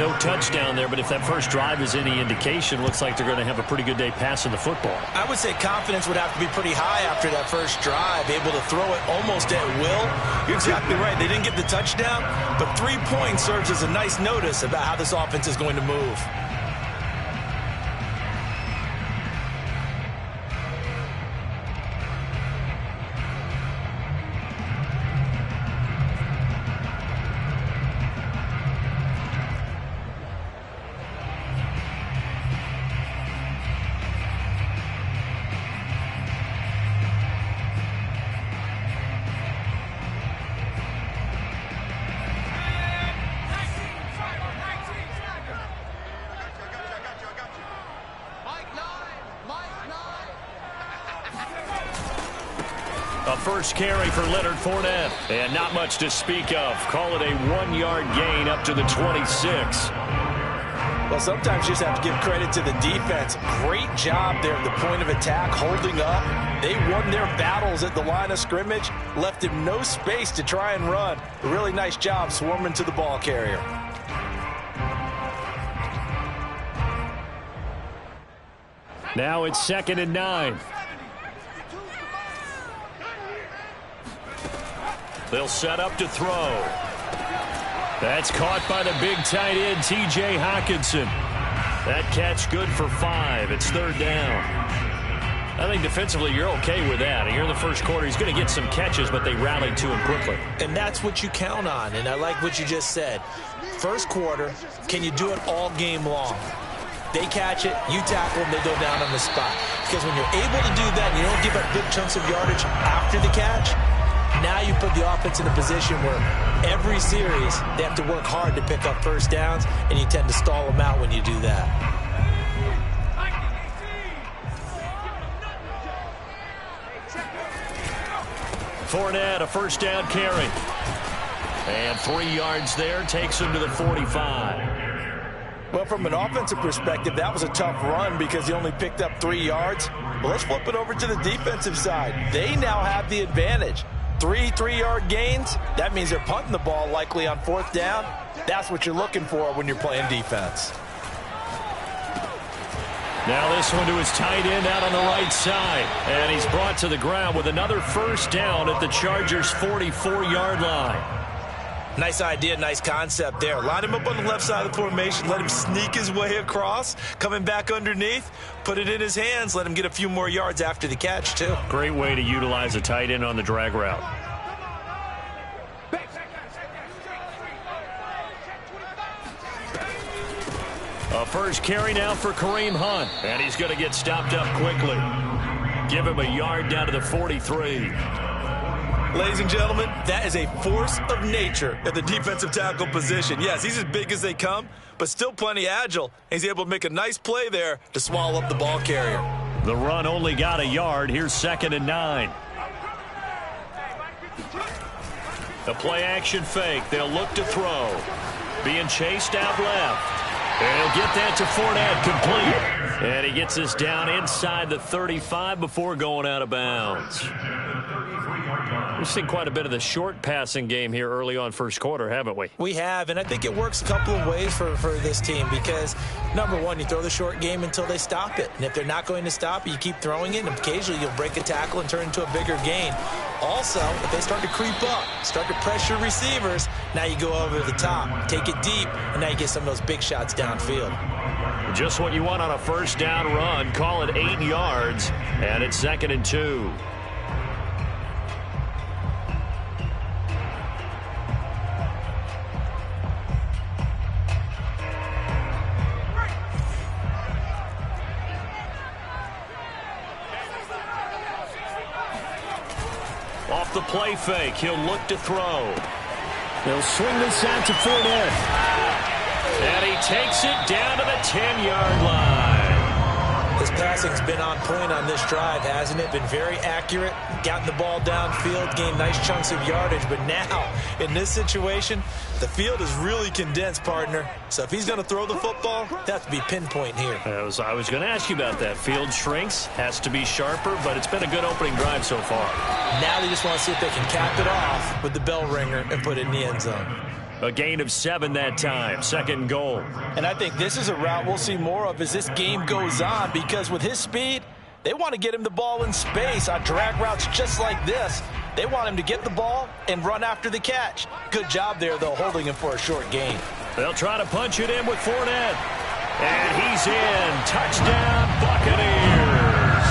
No touchdown there, but if that first drive is any indication, looks like they're going to have a pretty good day passing the football. I would say confidence would have to be pretty high after that first drive, able to throw it almost at will. You're exactly right. They didn't get the touchdown, but 3 points serves as a nice notice about how this offense is going to move. A first carry for Leonard Fournette. And not much to speak of. Call it a 1-yard gain up to the 26. Well, sometimes you just have to give credit to the defense. Great job there at the point of attack, holding up. They won their battles at the line of scrimmage, left him no space to try and run. A really nice job swarming to the ball carrier. Now it's 2nd and 9. They'll set up to throw. That's caught by the big tight end, T.J. Hockenson. That catch good for 5. It's 3rd down. I think defensively you're okay with that. Here in the first quarter, he's going to get some catches, but they rallied to him quickly. And that's what you count on, and I like what you just said. First quarter, can you do it all game long? They catch it, you tackle them, they go down on the spot. Because when you're able to do that, you don't give up big chunks of yardage after the catch, now you put the offense in a position where every series they have to work hard to pick up first downs, and you tend to stall them out when you do that. Fournette, a first down carry. And 3 yards there, takes him to the 45. Well, from an offensive perspective, that was a tough run because he only picked up 3 yards. But let's flip it over to the defensive side. They now have the advantage. 3 3-yard gains, that means they're punting the ball likely on 4th down. That's what you're looking for when you're playing defense. Now this one to his tight end out on the right side. And he's brought to the ground with another first down at the Chargers' 44-yard line. Nice idea, nice concept there. Line him up on the left side of the formation, let him sneak his way across, coming back underneath, put it in his hands, let him get a few more yards after the catch, too. Great way to utilize a tight end on the drag route. A first carry now for Kareem Hunt, and he's going to get stopped up quickly. Give him a yard down to the 43. Ladies and gentlemen, that is a force of nature at the defensive tackle position. Yes, he's as big as they come, but still plenty agile. He's able to make a nice play there to swallow up the ball carrier. The run only got a yard. Here's 2nd and 9. The play-action fake. They'll look to throw. Being chased out left. And he'll get that to Fournette, complete. And he gets us down inside the 35 before going out of bounds. We've seen quite a bit of the short passing game here early on first quarter, haven't we? We have, and I think it works a couple of ways for this team because, number one, you throw the short game until they stop it. And if they're not going to stop it, you keep throwing it, and occasionally you'll break a tackle and turn into a bigger gain. Also, if they start to creep up, start to pressure receivers, now you go over the top, take it deep, and now you get some of those big shots downfield. Just what you want on a first down run. Call it 8 yards, and it's 2nd and 2. Off the play fake, he'll look to throw. They'll swing this out to Fournette. And he takes it down to the 10-yard line. His passing's been on point on this drive, hasn't it? Been very accurate, gotten the ball downfield, gained nice chunks of yardage. But now, in this situation, the field is really condensed, partner. So if he's going to throw the football, that has to be pinpoint here. I was going to ask you about that. Field shrinks, has to be sharper, but it's been a good opening drive so far. Now they just want to see if they can cap it off with the bell ringer and put it in the end zone. A gain of 7 that time. Second goal. And I think this is a route we'll see more of as this game goes on, because with his speed, they want to get him the ball in space on drag routes just like this. They want him to get the ball and run after the catch. Good job there, though, holding him for a short gain. They'll try to punch it in with Fournette. And he's in. Touchdown, Buccaneers.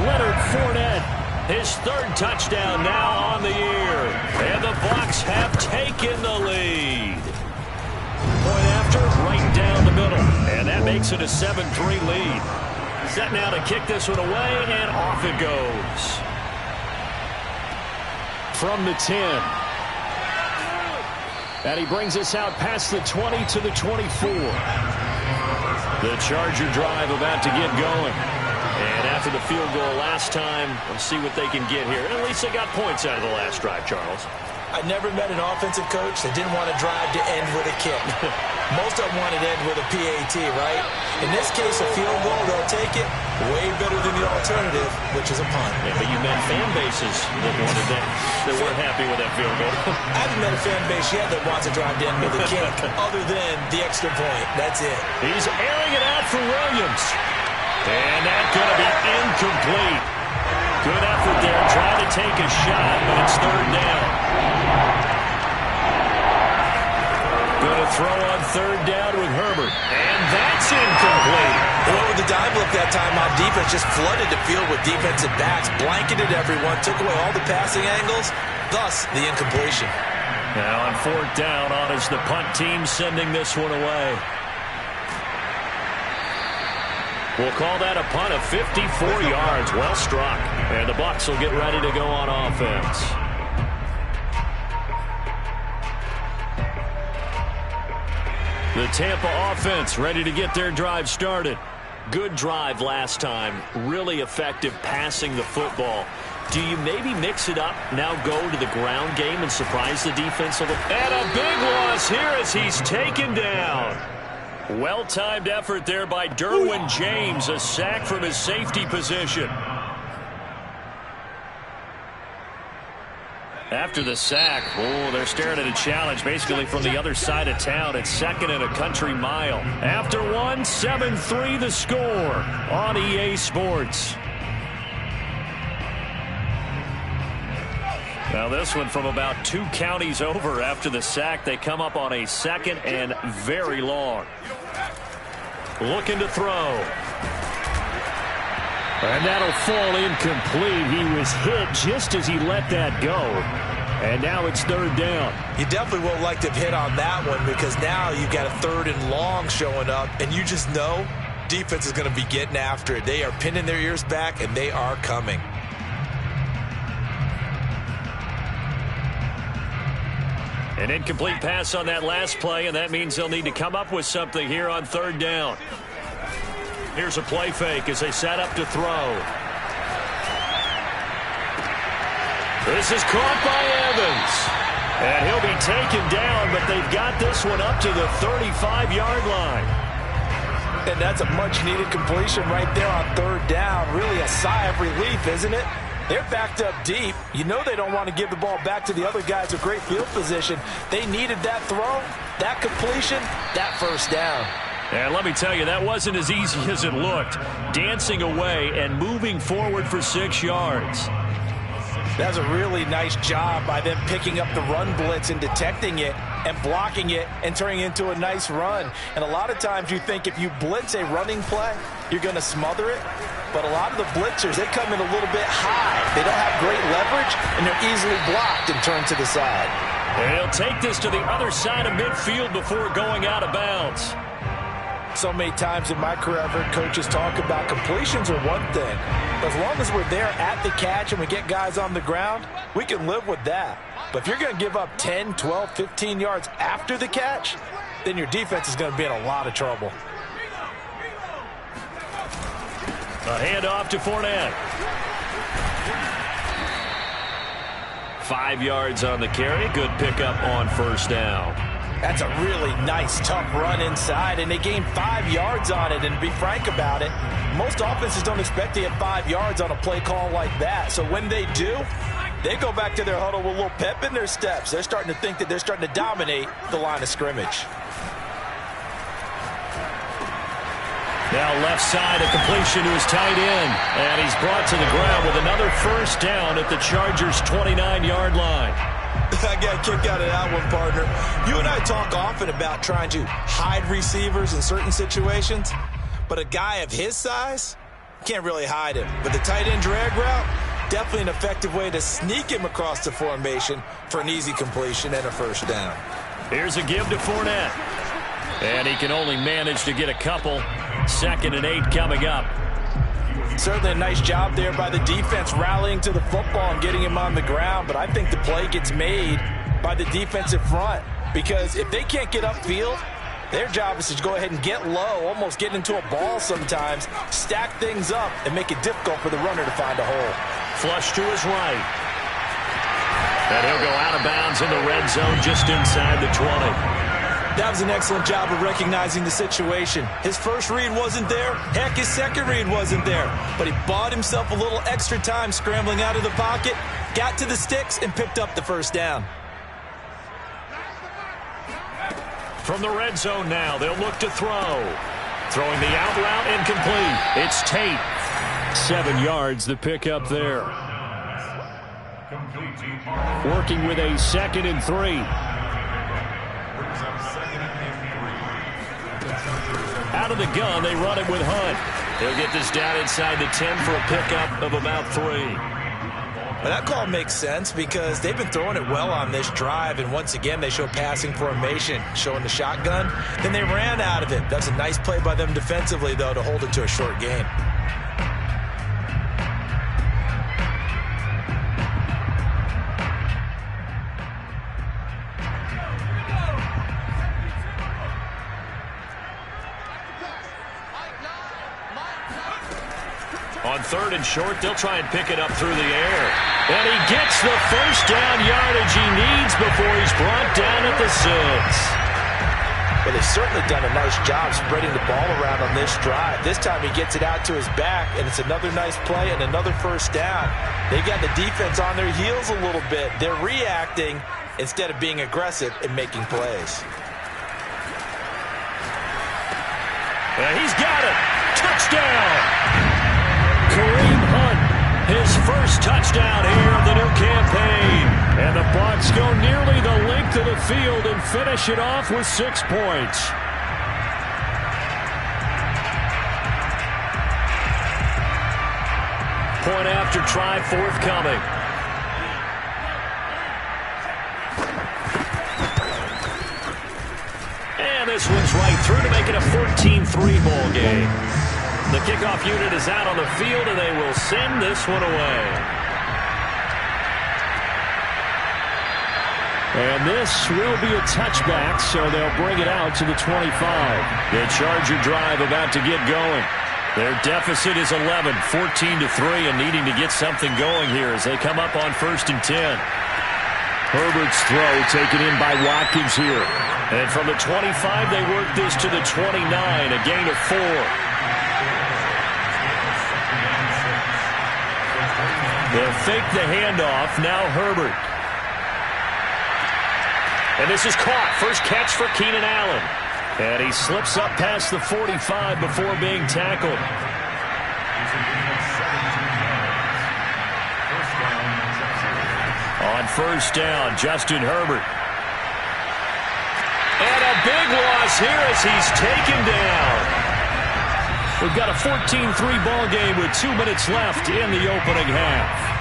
Leonard Fournette. His third touchdown now on the year. And the Bucs have taken the lead. Point after, right down the middle. And that makes it a 7-3 lead. Set now to kick this one away, and off it goes. From the 10. And he brings us out past the 20 to the 24. The Charger drive about to get going. And after the field goal last time, we'll see what they can get here. And at least they got points out of the last drive, Charles. I never met an offensive coach that didn't want to drive to end with a kick. Most of them want to end with a PAT, right? In this case, a field goal, they'll take it. Way better than the alternative, which is a punt. Yeah, but you met fan bases that wanted that, that weren't happy with that field goal. I haven't met a fan base yet that wants to drive to end with a kick, other than the extra point. That's it. He's airing it out for Williams. And that's going to be incomplete. Good effort there, trying to take a shot, but it's third down. Going to throw on third down with Herbert. And that's incomplete. Well, with the dive look that time on defense, just flooded the field with defensive backs, blanketed everyone, took away all the passing angles, thus the incompletion. Now on fourth down, on is the punt team sending this one away. We'll call that a punt of 54 yards. Well struck. And the Bucs will get ready to go on offense. The Tampa offense ready to get their drive started. Good drive last time. Really effective passing the football. Do you maybe mix it up, now go to the ground game and surprise the defense a little? And a big loss here as he's taken down. Well-timed effort there by Derwin James. A sack from his safety position. After the sack, they're staring at a challenge basically from the other side of town. It's second and a country mile. After one, 7-3 the score on EA Sports. Now this one from about 2 counties over after the sack. They come up on a second and very long. Looking to throw. And that'll fall incomplete. He was hit just as he let that go. And now it's third down. You definitely won't like to have hit on that one, because now you've got a third and long showing up, and you just know defense is going to be getting after it. They are pinning their ears back, and they are coming. An incomplete pass on that last play, and that means they'll need to come up with something here on third down. Here's a play fake as they set up to throw. This is caught by Evans. And he'll be taken down, but they've got this one up to the 35-yard line. And that's a much-needed completion right there on third down. Really a sigh of relief, isn't it? They're backed up deep. You know they don't want to give the ball back to the other guys with great field position. They needed that throw, that completion, that first down. And let me tell you, that wasn't as easy as it looked. Dancing away and moving forward for 6 yards. That's a really nice job by them picking up the run blitz and detecting it and blocking it and turning it into a nice run. And a lot of times you think if you blitz a running play, you're going to smother it. But a lot of the blitzers, they come in a little bit high. They don't have great leverage, and they're easily blocked and turned to the side. And he'll take this to the other side of midfield before going out of bounds. So many times in my career, I've heard coaches talk about completions are one thing. But as long as we're there at the catch and we get guys on the ground, we can live with that. But if you're going to give up 10, 12, 15 yards after the catch, then your defense is going to be in a lot of trouble. A handoff to Fournette. 5 yards on the carry. Good pickup on first down. That's a really nice, tough run inside, and they gained 5 yards on it. And to be frank about it, most offenses don't expect to get 5 yards on a play call like that. So when they do, They go back to their huddle with a little pep in their steps. They're starting to think that they're starting to dominate the line of scrimmage. Now left side, a completion to his tight end. And he's brought to the ground with another first down at the Chargers' 29-yard line. I got a kick out of that one, partner. You and I talk often about trying to hide receivers in certain situations, but a guy of his size can't really hide him. But the tight end drag route, definitely an effective way to sneak him across the formation for an easy completion and a first down. Here's a give to Fournette. And he can only manage to get a couple. 2nd and 8 coming up. Certainly a nice job there by the defense rallying to the football and getting him on the ground, but I think the play gets made by the defensive front because if they can't get upfield, their job is to go ahead and get low, almost get into a ball sometimes, stack things up, and make it difficult for the runner to find a hole. Flush to his right. And he'll go out of bounds in the red zone just inside the 20. That was an excellent job of recognizing the situation. His first read wasn't there. Heck, his second read wasn't there. But he bought himself a little extra time scrambling out of the pocket, got to the sticks, and picked up the first down. From the red zone now, they'll look to throw. Throwing the out route incomplete. It's Tate. 7 yards the pickup there. Working with a 2nd and 3. Out of the gun, they run it with Hunt. He'll get this down inside the 10 for a pickup of about 3. Well, that call makes sense because they've been throwing it well on this drive, and once again, they show passing formation, showing the shotgun. Then they ran out of it. That's a nice play by them defensively, though, to hold it to a short gain. On 3rd and short, they'll try and pick it up through the air. And he gets the first down yardage he needs before he's brought down at the 6. Well, they've certainly done a nice job spreading the ball around on this drive. This time he gets it out to his back, and it's another nice play and another first down. They got the defense on their heels a little bit. They're reacting instead of being aggressive and making plays. And he's got it. Touchdown. Kareem Hunt, his first touchdown here of the new campaign. And the Bucs go nearly the length of the field and finish it off with 6 points. Point after try forthcoming. And this one's right through to make it a 14-3 ball game. The kickoff unit is out on the field, and they will send this one away. And this will be a touchback, so they'll bring it out to the 25. The Charger drive about to get going. Their deficit is 11, 14-3, and needing to get something going here as they come up on 1st and 10. Herbert's throw taken in by Watkins here. And from the 25, they work this to the 29, a gain of 4. They'll fake the handoff. Now Herbert. And this is caught. First catch for Keenan Allen. And he slips up past the 45 before being tackled. On 1st down, Justin Herbert. And a big loss here as he's taken down. We've got a 14-3 ball game with 2 minutes left in the opening half.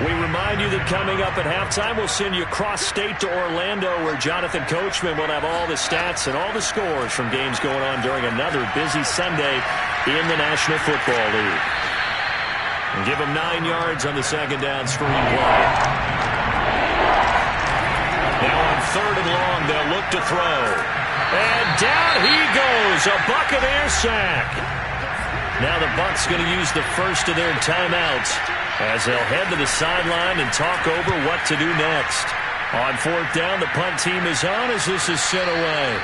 We remind you that coming up at halftime, we'll send you cross-state to Orlando, where Jonathan Coachman will have all the stats and all the scores from games going on during another busy Sunday in the National Football League. And give him 9 yards on the 2nd down screen play. Now on 3rd and long, they'll look to throw. And down he goes, a Buccaneer sack. Now the Bucs going to use the first of their timeouts as they'll head to the sideline and talk over what to do next. On 4th down, the punt team is on as this is sent away.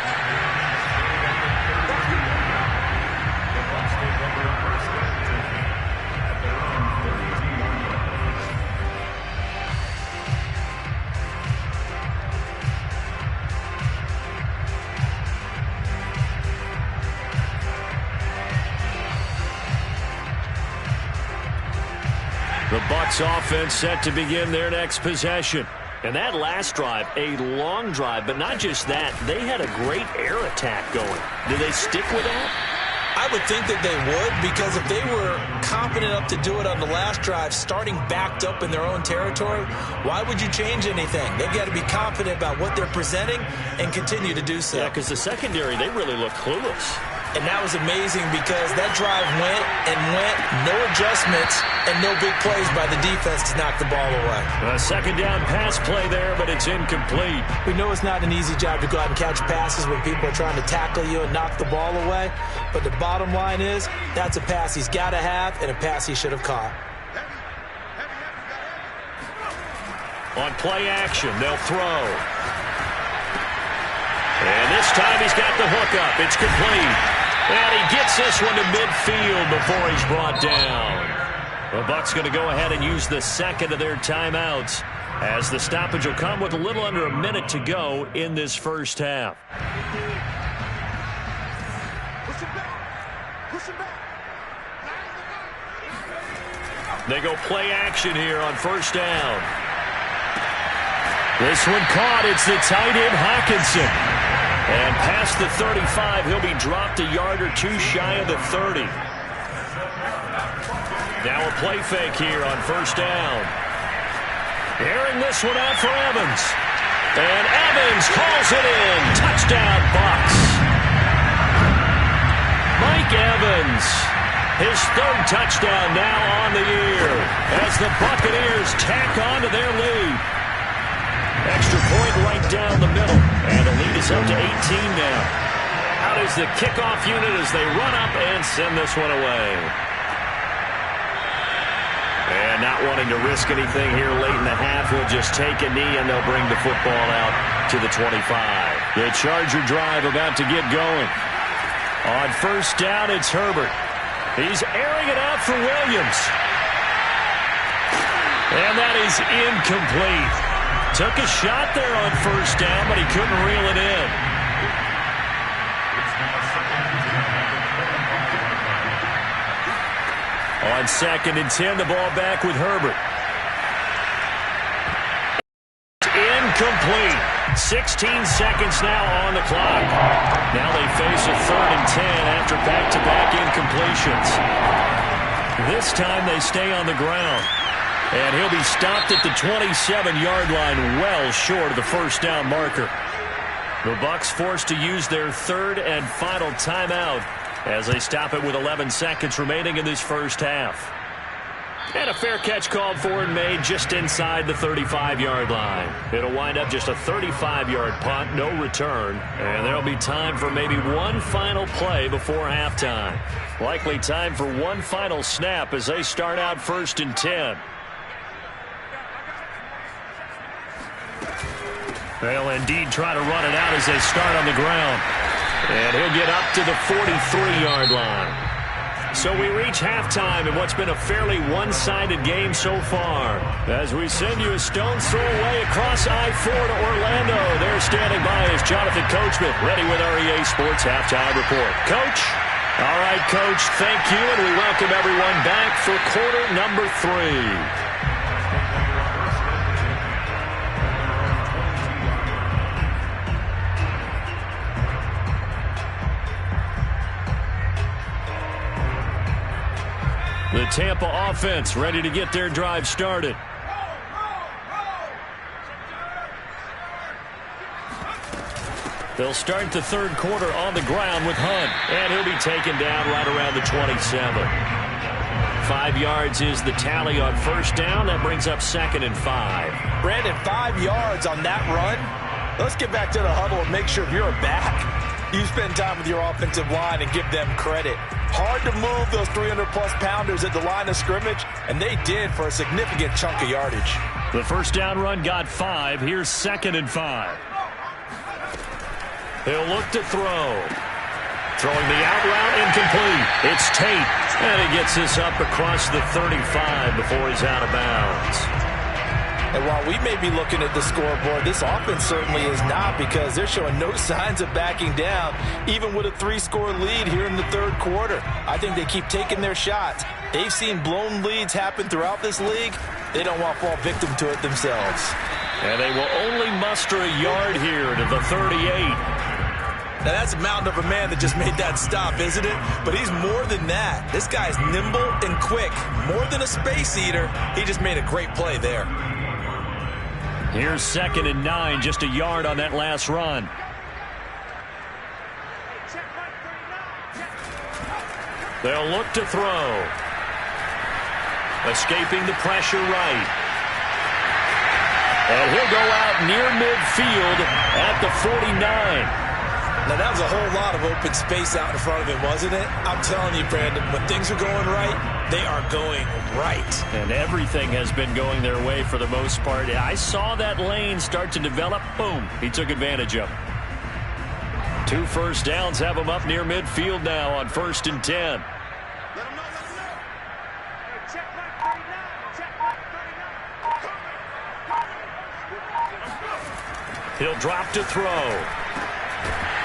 The Bucs offense set to begin their next possession. And that last drive, a long drive, but not just that. They had a great air attack going. Do they stick with that? I would think that they would, because if they were confident enough to do it on the last drive, starting backed up in their own territory, why would you change anything? They've got to be confident about what they're presenting and continue to do so. Yeah, because the secondary, they really look clueless. And that was amazing because that drive went and went, no adjustments, and no big plays by the defense to knock the ball away. A second down pass play there, but it's incomplete. We know it's not an easy job to go out and catch passes when people are trying to tackle you and knock the ball away. But the bottom line is, that's a pass he's got to have and a pass he should have caught. On play action, they'll throw. And this time he's got the hook up. It's complete. And he gets this one to midfield before he's brought down. The Bucs going to go ahead and use the second of their timeouts, as the stoppage will come with a little under a minute to go in this first half. They go play action here on first down. This one caught. It's the tight end Hawkinson. And past the 35, he'll be dropped a yard or two shy of the 30. Now a play fake here on first down. Airing this one out for Evans. And Evans calls it in. Touchdown, Bucs. Mike Evans, his third touchdown now on the year, as the Buccaneers tack on to their lead. Extra point right down the middle, and the lead is up to 18 now. Out is the kickoff unit as they run up and send this one away. And not wanting to risk anything here late in the half, he'll just take a knee and they'll bring the football out to the 25. The Charger drive about to get going. On first down, it's Herbert. He's airing it out for Williams. And that is incomplete. Took a shot there on first down, but he couldn't reel it in. On second and 10, the ball back with Herbert. Incomplete. 16 seconds now on the clock. Now they face a third and 10 after back-to-back incompletions. This time they stay on the ground. And he'll be stopped at the 27-yard line, well short of the first down marker. The Bucs forced to use their third and final timeout as they stop it with 11 seconds remaining in this first half. And a fair catch called for and made just inside the 35-yard line. It'll wind up just a 35-yard punt, no return. And there'll be time for maybe one final play before halftime. Likely time for one final snap as they start out first and 10. They'll indeed try to run it out as they start on the ground. And he'll get up to the 43-yard line. So we reach halftime in what's been a fairly one-sided game so far. As we send you a stone's throw away across I-4 to Orlando. There standing by is Jonathan Coachman, ready with our EA Sports Halftime Report. Coach? All right, Coach, thank you, and we welcome everyone back for quarter number 3. The Tampa offense ready to get their drive started. They'll start the third quarter on the ground with Hunt, and he'll be taken down right around the 27. 5 yards is the tally on first down. That brings up second and 5. Brandon, 5 yards on that run. Let's get back to the huddle and make sure if you're a back, you spend time with your offensive line and give them credit. Hard to move those 300-plus pounders at the line of scrimmage, and they did for a significant chunk of yardage. The first down run got 5. Here's second and 5. He'll look to throw. Throwing the out route, incomplete. It's Tate, and he gets this up across the 35 before he's out of bounds. And while we may be looking at the scoreboard, this offense certainly is not, because they're showing no signs of backing down, even with a 3-score lead here in the third quarter. I think they keep taking their shots. They've seen blown leads happen throughout this league. They don't want to fall victim to it themselves. And they will only muster a yard here to the 38. Now, that's a mountain of a man that just made that stop, isn't it? But he's more than that. This guy's nimble and quick. More than a space eater, he just made a great play there. Here's 2nd and 9, just a yard on that last run. They'll look to throw. Escaping the pressure right. And he'll go out near midfield at the 49. Now, that was a whole lot of open space out in front of him, wasn't it? I'm telling you, Brandon, when things are going right, they are going right. And everything has been going their way for the most part. I saw that lane start to develop. Boom. He took advantage of it. 2 first downs have him up near midfield now on 1st and 10. He'll drop to throw.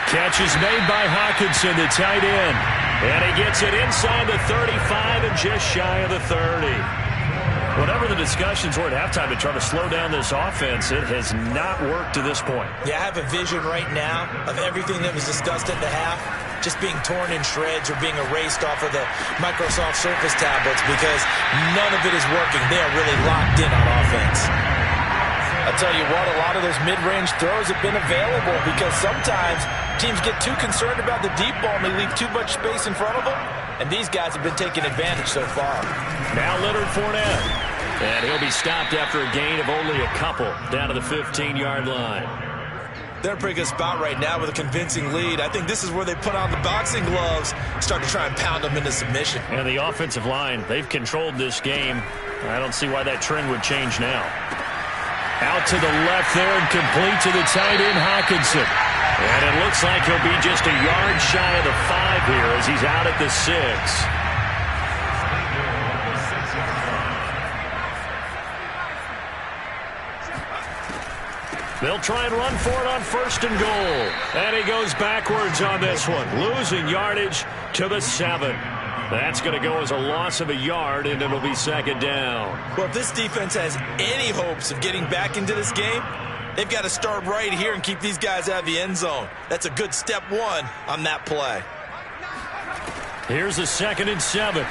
Catch is made by Hawkinson, the tight end. And he gets it inside the 35 and just shy of the 30. Whatever the discussions were at halftime to try to slow down this offense, it has not worked to this point. Yeah, I have a vision right now of everything that was discussed at the half just being torn in shreds or being erased off of the Microsoft Surface tablets, because none of it is working. They are really locked in on offense. I'll tell you what, a lot of those mid-range throws have been available, because sometimes teams get too concerned about the deep ball and they leave too much space in front of them, and these guys have been taking advantage so far. Now Leonard Fournette, and he'll be stopped after a gain of only a couple down to the 15-yard line. They're in a pretty good spot right now with a convincing lead. I think this is where they put on the boxing gloves, start to try and pound them into submission. And the offensive line, they've controlled this game. I don't see why that trend would change now. Out to the left there and complete to the tight end, Hawkinson. And it looks like he'll be just a yard shy of the 5 here as he's out at the 6. They'll try and run for it on 1st and goal. And he goes backwards on this one, losing yardage to the 7. That's going to go as a loss of a yard, and it'll be 2nd down. Well, if this defense has any hopes of getting back into this game, they've got to start right here and keep these guys out of the end zone. That's a good step 1 on that play. Here's the 2nd and 7.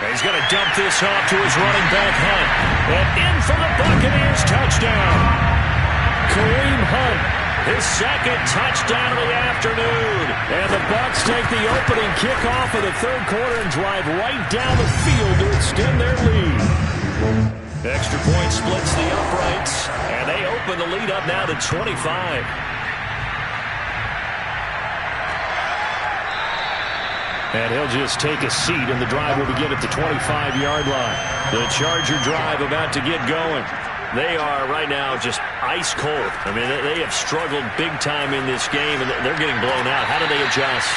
He's going to dump this off to his running back, Hunt. And in for the Buccaneers, touchdown. Kareem Hunt, his 2nd touchdown of the afternoon. And the Bucs take the opening kickoff of the 3rd quarter and drive right down the field to extend their lead. Extra point splits the uprights, and they open the lead up now to 25. And he'll just take a seat, and the drive will begin at the 25-yard line. The Charger drive about to get going. They are right now just ice cold. I mean, they have struggled big time in this game, and they're getting blown out. How do they adjust?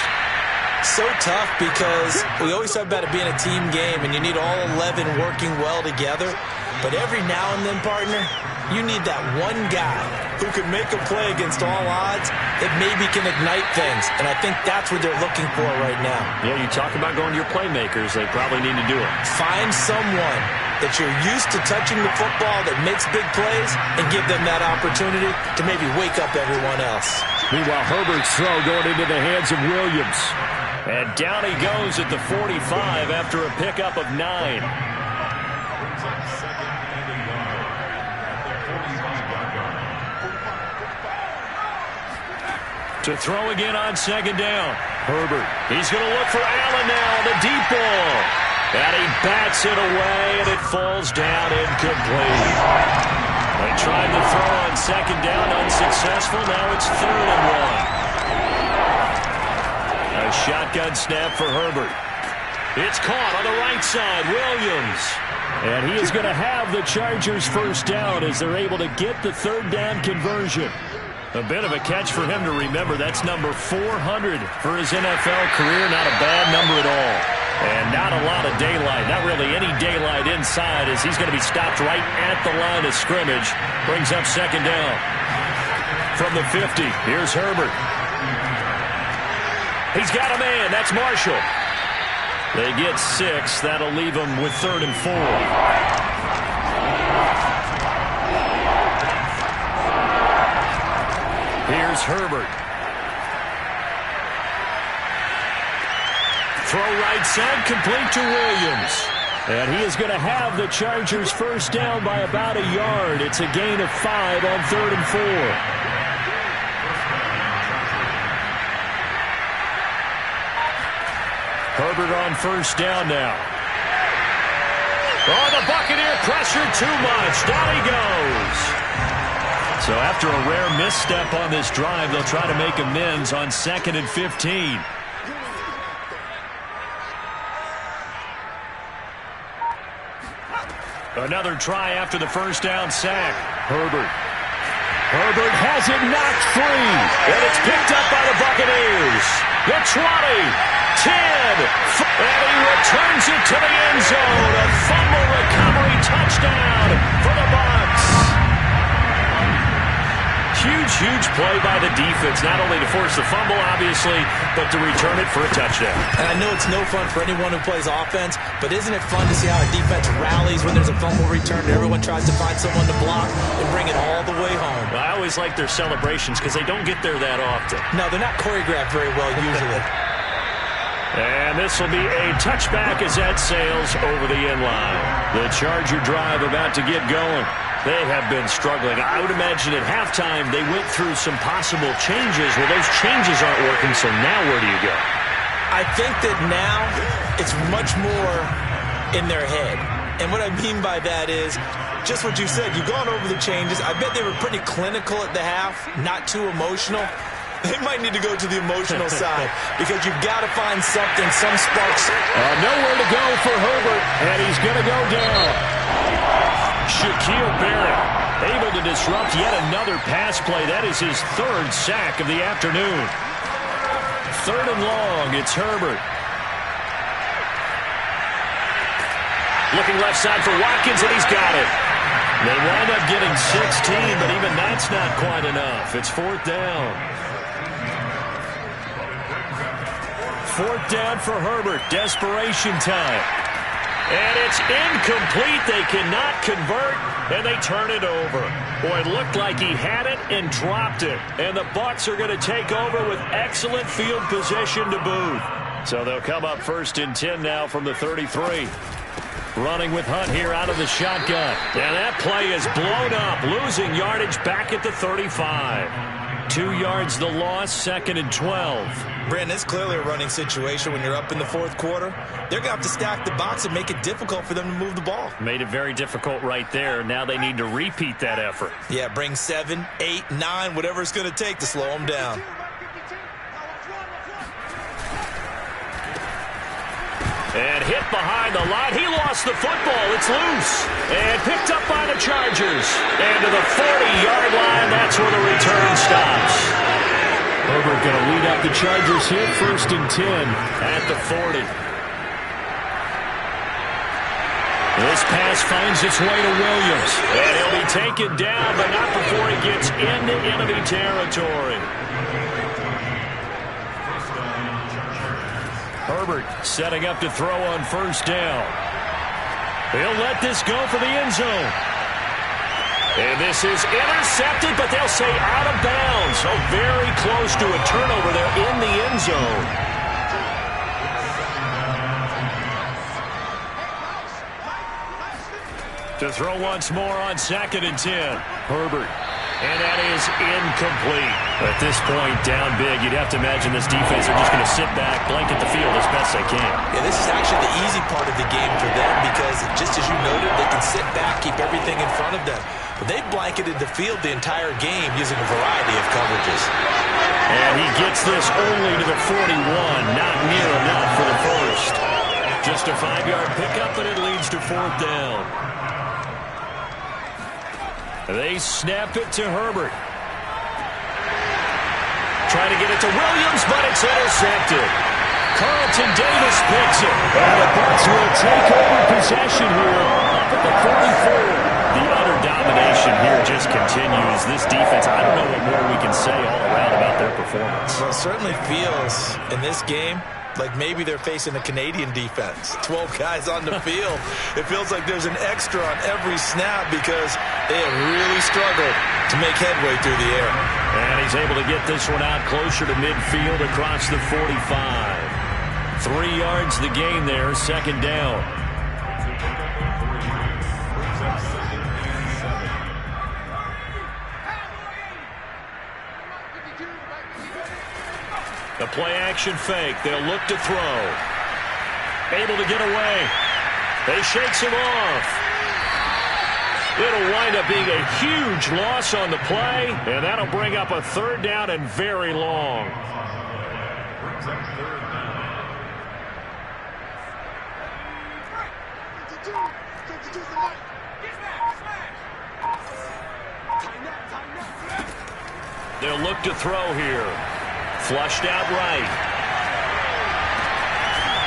So tough, because we always talk about it being a team game, and you need all 11 working well together. But every now and then, partner, you need that one guy who can make a play against all odds that maybe can ignite things. And I think that's what they're looking for right now. Yeah, you talk about going to your playmakers. They probably need to do it. Find someone that you're used to touching the football that makes big plays and give them that opportunity to maybe wake up everyone else. Meanwhile, Herbert's throw going into the hands of Williams. And down he goes at the 45 after a pickup of 9. To throw again on 2nd down. Herbert. He's going to look for Allen now. The deep ball. And he bats it away, and it falls down incomplete. They tried to throw on 2nd down, unsuccessful. Now it's 3rd and 1. A shotgun snap for Herbert. It's caught on the right side. Williams. And he is going to have the Chargers' 1st down as they're able to get the 3rd down conversion. A bit of a catch for him to remember. That's number 400 for his NFL career. Not a bad number at all. And not a lot of daylight, not really any daylight inside, as he's going to be stopped right at the line of scrimmage. Brings up second down. From the 50, here's Herbert. He's got a man. That's Marshall. They get 6. That'll leave them with 3rd and 4. Here's Herbert. Throw right side, complete to Williams. And he is going to have the Chargers first down by about a yard. It's a gain of 5 on 3rd and 4. Herbert on first down now. Oh, the Buccaneer pressure too much. Down he goes. So after a rare misstep on this drive, they'll try to make amends on 2nd and 15. Another try after the first down sack. Herbert has it knocked free. And it's picked up by the Buccaneers. The 20. 10, and he returns it to the end zone. A fumble recovery touchdown for the Bucs. Huge play by the defense, not only to force the fumble, obviously, but to return it for a touchdown. And I know it's no fun for anyone who plays offense, but isn't it fun to see how a defense rallies when there's a fumble return and everyone tries to find someone to block and bring it all the way home? Well, I always like their celebrations because they don't get there that often. No, they're not choreographed very well usually. And this will be a touchback as that sails over the end line. The Charger drive about to get going. They have been struggling. I would imagine at halftime they went through some possible changes. Well, those changes aren't working, so now where do you go? I think that now it's much more in their head. And what I mean by that is just what you said. You've gone over the changes. I bet they were pretty clinical at the half, not too emotional. They might need to go to the emotional side because you've got to find something, some sparks. Nowhere to go for Herbert, and he's going to go down. Shaquille Barrett able to disrupt yet another pass play. That is his 3rd sack of the afternoon. 3rd and long, it's Herbert. Looking left side for Watkins, and he's got it. They wind up getting 16, but even that's not quite enough. It's 4th down. 4th down for Herbert. Desperation time. And it's incomplete. They cannot convert, and they turn it over. Boy, it looked like he had it and dropped it. And the Bucs are going to take over with excellent field position to boot. So they'll come up 1st and 10 now from the 33. Running with Hunt here out of the shotgun. And that play is blown up, losing yardage back at the 35. 2 yards the loss, 2nd and 12. Brandon, it's clearly a running situation when you're up in the 4th quarter. They're going to have to stack the box and make it difficult for them to move the ball. Made it very difficult right there. Now they need to repeat that effort. Yeah, bring 7, 8, 9, whatever it's going to take to slow them down. And hit behind the line. He lost the football. It's loose. And picked up by the Chargers. And to the 40-yard line, that's where the return stops. Herbert going to lead up the Chargers here, 1st and 10 at the 40. This pass finds its way to Williams. And he'll be taken down, but not before he gets into enemy territory. Herbert setting up to throw on 1st down. He'll let this go for the end zone. And this is intercepted, but they'll say out of bounds. So very close to a turnover there in the end zone. To throw once more on 2nd and 10. Herbert. And that is incomplete. At this point, down big, you'd have to imagine this defense are just going to sit back, blanket the field as best they can. Yeah, this is actually the easy part of the game for them because, just as you noted, they can sit back, keep everything in front of them. But they've blanketed the field the entire game using a variety of coverages. And he gets this only to the 41, not near enough for the first. Just a 5-yard pickup, but it leads to 4th down. They snap it to Herbert. Trying to get it to Williams, but it's intercepted. Carlton Davis picks it. And the Bucs will take over possession here up at the 44. The utter domination here just continues. This defense, I don't know what more we can say all around about their performance. Well, it certainly feels in this game like maybe they're facing a Canadian defense. 12 guys on the field. It feels like there's an extra on every snap because they have really struggled to make headway through the air. And he's able to get this one out closer to midfield across the 45. 3 yards the gain there, second down. The play-action fake. They'll look to throw. Able to get away. They shakes him off. It'll wind up being a huge loss on the play, and that'll bring up a third down and very long. They'll look to throw here. Flushed out right.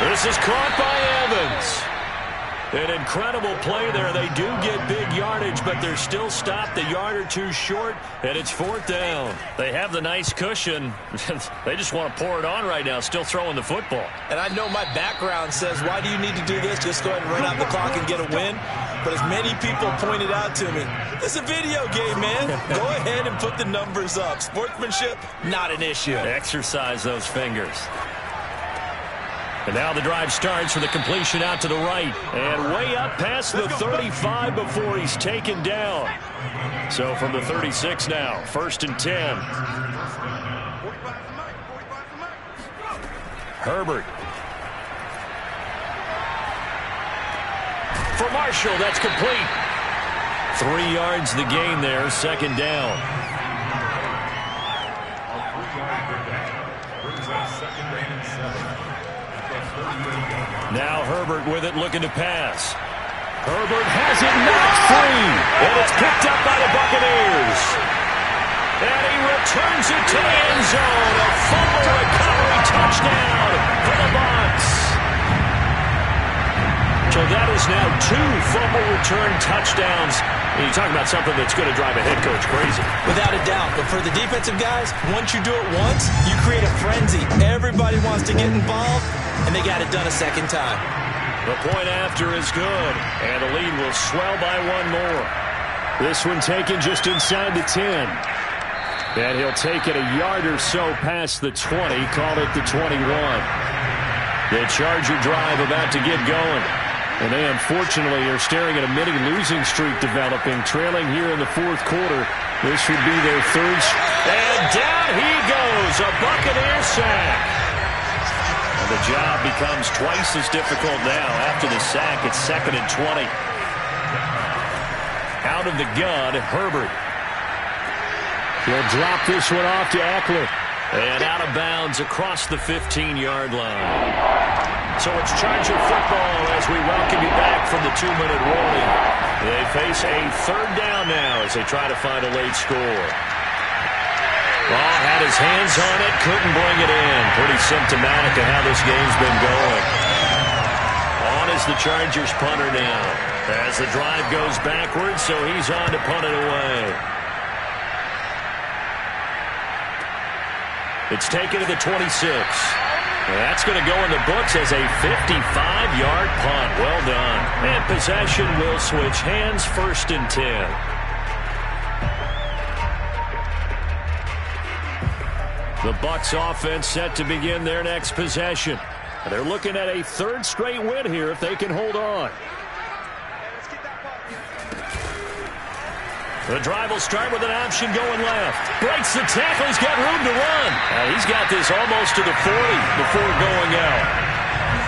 This is caught by Evans. An incredible play there. They do get big yardage, but they're still stopped a yard or two short, and it's fourth down. They have the nice cushion. They just want to pour it on right now, still throwing the football. And I know my background says, why do you need to do this? Just go ahead and run out the clock and get a win. But as many people pointed out to me, this is a video game, man. Go ahead and put the numbers up. Sportsmanship, not an issue. Exercise those fingers. And now the drive starts with a completion out to the right. And way up past the 35 before he's taken down. So from the 36 now, 1st and 10. Herbert. For Marshall, that's complete. 3 yards the gain there, second down. Now Herbert with it, looking to pass. Herbert has it knocked free, and it's picked up by the Buccaneers. And he returns it to the end zone. A fumble recovery touchdown for the Bucs. So that is now 2 fumble return touchdowns. And you talk about something that's going to drive a head coach crazy. Without a doubt. But for the defensive guys, once you do it once, you create a frenzy. Everybody wants to get involved, and they got it done a second time. The point after is good, and the lead will swell by 1 more. This one taken just inside the 10. And he'll take it a yard or so past the 20, call it the 21. The Charger drive about to get going. And they unfortunately are staring at a mini losing streak developing, trailing here in the 4th quarter. This would be their 3rd. And down he goes, a Buccaneer sack. And the job becomes twice as difficult now. After the sack, it's 2nd and 20. Out of the gun, Herbert. He'll drop this one off to Eckler. And out of bounds across the 15-yard line. So it's Charger football as we welcome you back from the 2-minute warning. They face a 3rd down now as they try to find a late score. Ball had his hands on it, couldn't bring it in. Pretty symptomatic of how this game's been going. On is the Chargers punter now. As the drive goes backwards, so he's on to punt it away. It's taken to the 26. That's going to go in the books as a 55-yard punt. Well done. And possession will switch hands, 1st and 10. The Bucs offense set to begin their next possession. And they're looking at a 3rd straight win here if they can hold on. The drive will start with an option going left. Breaks the tackle. He's got room to run. He's got this almost to the 40 before going out.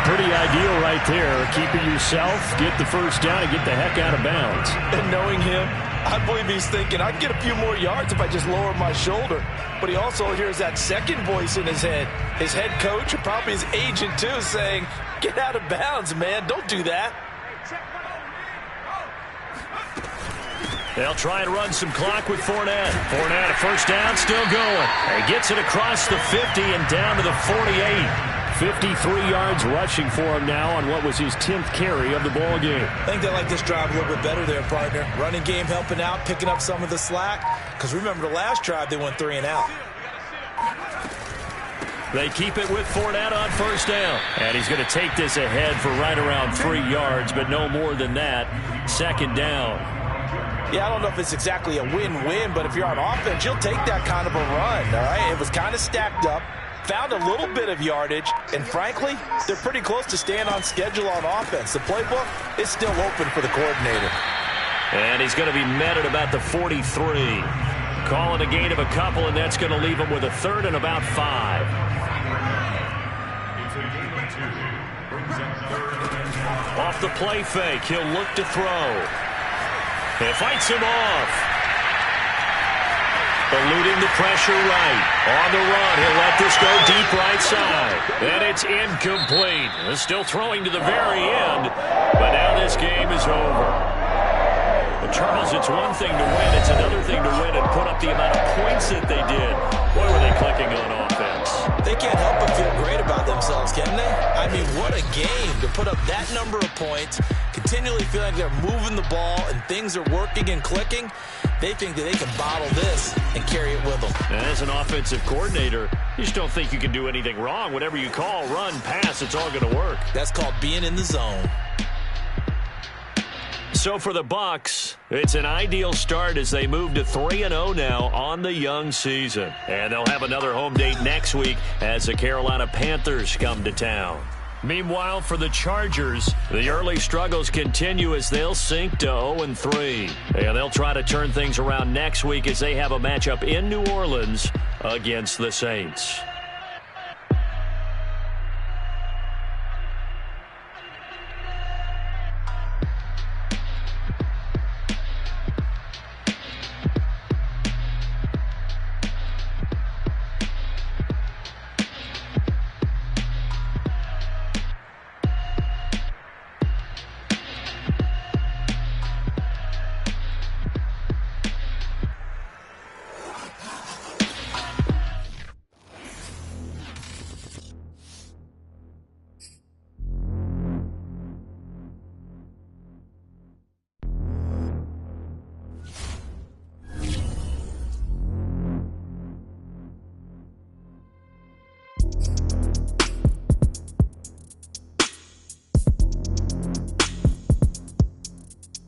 Pretty ideal right there. Keep it yourself, get the 1st down, and get the heck out of bounds. And knowing him, I believe he's thinking, I can get a few more yards if I just lower my shoulder. But he also hears that second voice in his head. His head coach, and probably his agent too, saying, get out of bounds, man. Don't do that. They'll try and run some clock with Fournette. Fournette, a 1st down, still going. He gets it across the 50 and down to the 48. 53 yards rushing for him now on what was his 10th carry of the ball game. I think they like this drive a little bit better there, partner. Running game helping out, picking up some of the slack. Because remember, the last drive, they went 3 and out. They keep it with Fournette on first down. And he's going to take this ahead for right around 3 yards, but no more than that. Second down. Yeah, I don't know if it's exactly a win-win, but if you're on offense, you'll take that kind of a run, all right? It was kind of stacked up, found a little bit of yardage, and frankly, they're pretty close to staying on schedule on offense. The playbook is still open for the coordinator. And he's going to be met at about the 43. Calling a gain of a couple, and that's going to leave him with a 3rd and about 5. Off the play fake, he'll look to throw. He fights him off. Eluding the pressure right. On the run, he'll let this go deep right side. And it's incomplete. Still throwing to the very end, but now this game is over. But Charles, it's one thing to win. It's another thing to win and put up the amount of points that they did. Boy, were they clicking on offense. They can't help but feel great about themselves, can they? I mean, what a game to put up that number of points, continually feel like they're moving the ball and things are working and clicking. They think that they can bottle this and carry it with them. As an offensive coordinator, you just don't think you can do anything wrong. Whatever you call, run, pass, it's all going to work. That's called being in the zone. So for the Bucs, it's an ideal start as they move to 3-0 now on the young season. And they'll have another home date next week as the Carolina Panthers come to town. Meanwhile, for the Chargers, the early struggles continue as they'll sink to 0-3. And they'll try to turn things around next week as they have a matchup in New Orleans against the Saints.